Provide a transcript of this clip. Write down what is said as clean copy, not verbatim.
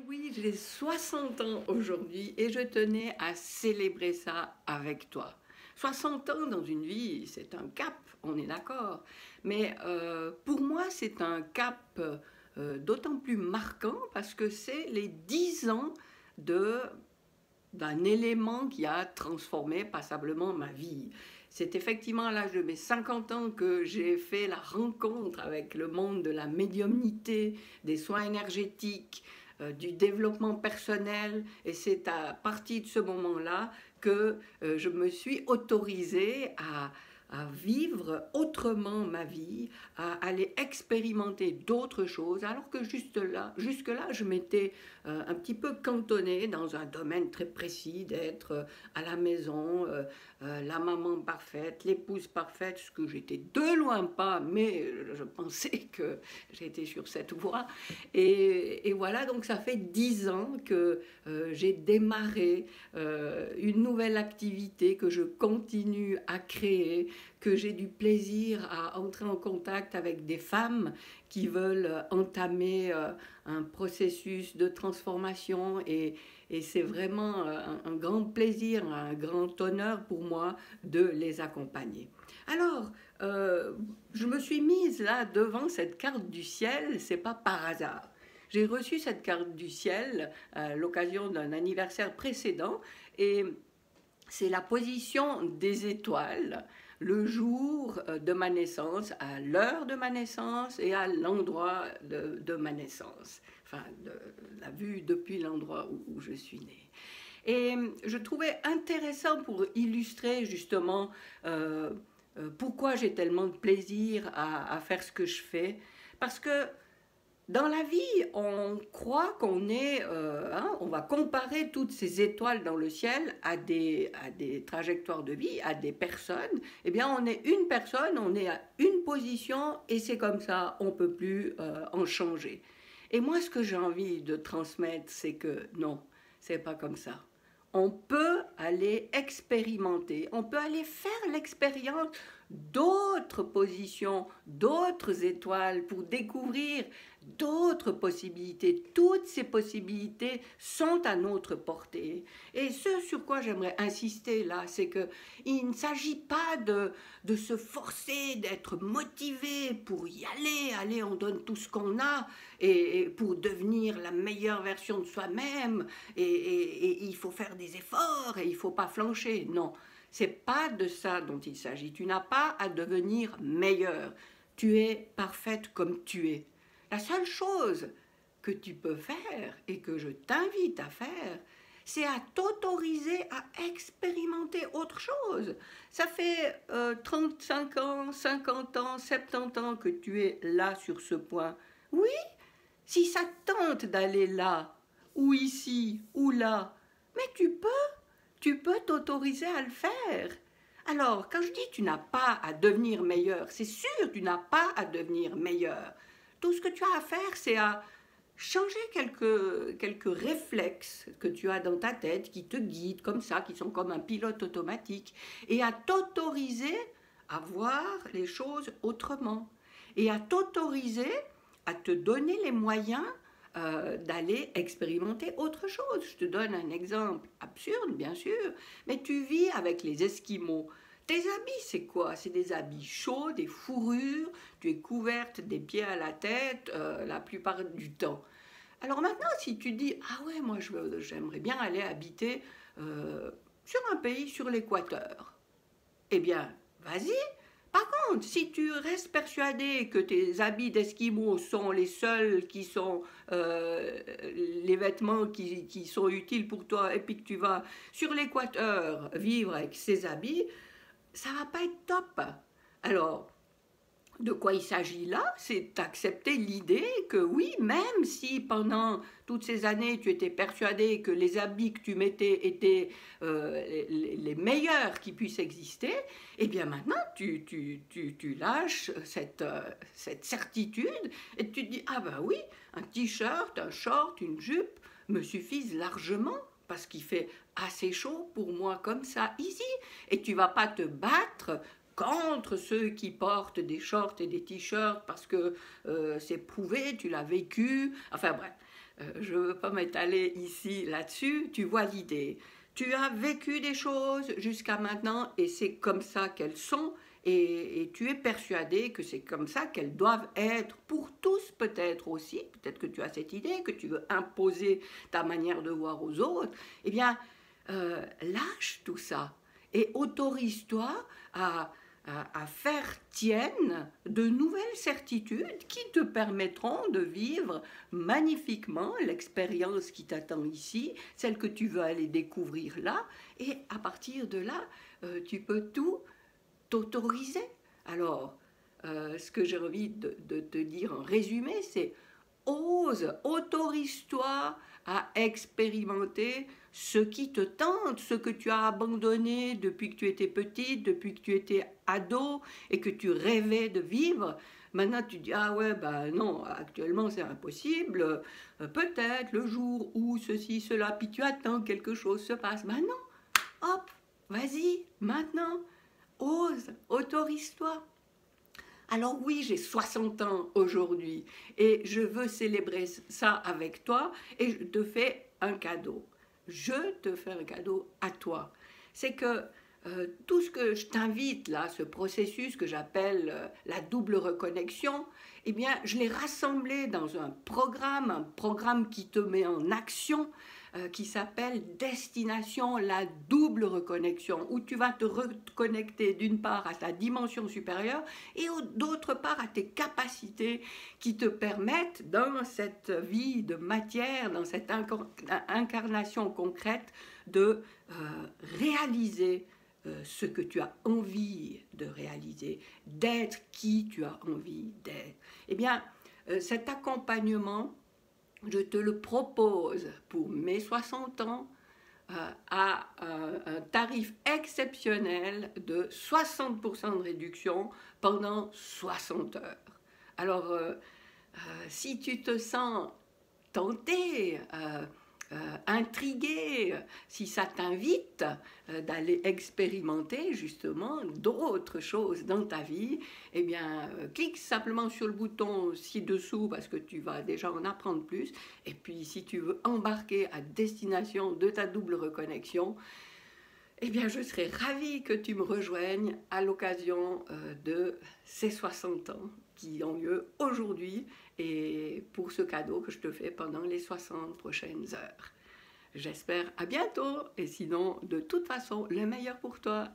oui, j'ai 60 ans aujourd'hui et je tenais à célébrer ça avec toi. 60 ans dans une vie, c'est un cap, on est d'accord. Mais pour moi, c'est un cap d'autant plus marquant parce que c'est les 10 ans de d'un élément qui a transformé passablement ma vie. C'est effectivement à l'âge de mes 50 ans que j'ai fait la rencontre avec le monde de la médiumnité, des soins énergétiques, du développement personnel. Et c'est à partir de ce moment-là que je me suis autorisée à vivre autrement ma vie, à aller expérimenter d'autres choses, alors que jusque-là, je m'étais un petit peu cantonnée dans un domaine très précis, d'être à la maison, la maman parfaite, l'épouse parfaite, ce que j'étais de loin pas, mais je pensais que j'étais sur cette voie. Et voilà, donc ça fait 10 ans que j'ai démarré une nouvelle activité que je continue à créer, que j'ai du plaisir à entrer en contact avec des femmes qui veulent entamer un processus de transformation et c'est vraiment un grand plaisir, un grand honneur pour moi de les accompagner. Alors, je me suis mise là devant cette carte du ciel, c'est pas par hasard. J'ai reçu cette carte du ciel à l'occasion d'un anniversaire précédent et c'est la position des étoiles le jour de ma naissance, à l'heure de ma naissance et à l'endroit de ma naissance. Enfin, de la vue depuis l'endroit où je suis née. Et je trouvais intéressant pour illustrer justement pourquoi j'ai tellement de plaisir à faire ce que je fais. Parce que dans la vie, on croit qu'on est, on va comparer toutes ces étoiles dans le ciel à des trajectoires de vie, à des personnes. Eh bien, on est une personne, on est à une position et c'est comme ça, on ne peut plus en changer. Et moi, ce que j'ai envie de transmettre, c'est que non, c'est pas comme ça. On peut aller expérimenter, on peut aller faire l'expérience d'autres positions, d'autres étoiles pour découvrir d'autres possibilités. Toutes ces possibilités sont à notre portée. Et ce sur quoi j'aimerais insister là, c'est qu'il ne s'agit pas de se forcer, d'être motivé pour y aller. Allez, on donne tout ce qu'on a et pour devenir la meilleure version de soi-même. Et il faut faire des efforts et il ne faut pas flancher. Non. C'est pas de ça dont il s'agit. Tu n'as pas à devenir meilleur. Tu es parfaite comme tu es. La seule chose que tu peux faire et que je t'invite à faire, c'est à t'autoriser à expérimenter autre chose. Ça fait 35 ans, 50 ans, 70 ans que tu es là sur ce point. Oui, si ça te tente d'aller là, ou ici, ou là, mais tu peux t'autoriser à le faire. Alors, quand je dis tu n'as pas à devenir meilleur, c'est sûr, tu n'as pas à devenir meilleur. Tout ce que tu as à faire, c'est à changer quelques réflexes que tu as dans ta tête, qui te guident comme ça, qui sont comme un pilote automatique, et à t'autoriser à voir les choses autrement. Et à t'autoriser à te donner les moyens d'aller expérimenter autre chose. Je te donne un exemple absurde, bien sûr, mais tu vis avec les Esquimaux. Tes habits, c'est quoi? C'est des habits chauds, des fourrures, tu es couverte des pieds à la tête la plupart du temps. Alors maintenant, si tu dis, ah ouais, moi j'aimerais bien aller habiter sur un pays sur l'équateur, eh bien, vas-y. Par contre, si tu restes persuadé que tes habits d'esquimau sont les seuls qui sont les vêtements qui sont utiles pour toi, et puis que tu vas sur l'équateur vivre avec ces habits, ça va pas être top. Alors, de quoi il s'agit là, c'est d'accepter l'idée que oui, même si pendant toutes ces années tu étais persuadé que les habits que tu mettais étaient les meilleurs qui puissent exister, eh bien maintenant tu lâches cette certitude et tu te dis ah ben oui, un t-shirt, un short, une jupe me suffisent largement parce qu'il fait assez chaud pour moi comme ça ici et tu vas pas te battre contre ceux qui portent des shorts et des t-shirts parce que c'est prouvé, tu l'as vécu, enfin bref. je ne veux pas m'étaler ici là-dessus, tu vois l'idée. Tu as vécu des choses jusqu'à maintenant et c'est comme ça qu'elles sont et tu es persuadé que c'est comme ça qu'elles doivent être pour tous peut-être aussi. Peut-être que tu as cette idée, que tu veux imposer ta manière de voir aux autres. Eh bien, lâche tout ça et autorise-toi à faire tienne de nouvelles certitudes qui te permettront de vivre magnifiquement l'expérience qui t'attend ici, celle que tu veux aller découvrir là, et à partir de là, tu peux tout t'autoriser. Alors, ce que j'ai envie de te dire en résumé, c'est ose, autorise-toi à expérimenter ce qui te tente, ce que tu as abandonné depuis que tu étais petite, depuis que tu étais ado et que tu rêvais de vivre. Maintenant, tu dis, ah ouais, ben non, actuellement c'est impossible, peut-être le jour où ceci, cela, puis tu attends que quelque chose se passe. Ben non, hop, vas-y, maintenant, ose, autorise-toi. Alors oui, j'ai 60 ans aujourd'hui et je veux célébrer ça avec toi et je te fais un cadeau. Je te fais un cadeau à toi. C'est que tout ce que je t'invite là, ce processus que j'appelle la double reconnexion, eh bien, je l'ai rassemblé dans un programme qui te met en action, qui s'appelle Destination la double reconnexion, où tu vas te reconnecter d'une part à ta dimension supérieure et d'autre part à tes capacités qui te permettent dans cette vie de matière, dans cette incarnation concrète, de réaliser ce que tu as envie de réaliser, d'être qui tu as envie d'être. Eh bien, cet accompagnement, je te le propose pour mes 60 ans à un tarif exceptionnel de 60% de réduction pendant 60 heures. Alors, si tu te sens tenté, intrigué, si ça t'invite d'aller expérimenter justement d'autres choses dans ta vie, eh bien, clique simplement sur le bouton ci-dessous parce que tu vas déjà en apprendre plus. Et puis, si tu veux embarquer à destination de ta double reconnexion, eh bien, je serais ravie que tu me rejoignes à l'occasion de ces 60 ans qui ont lieu aujourd'hui et pour ce cadeau que je te fais pendant les 60 prochaines heures. J'espère à bientôt et sinon, de toute façon, le meilleur pour toi.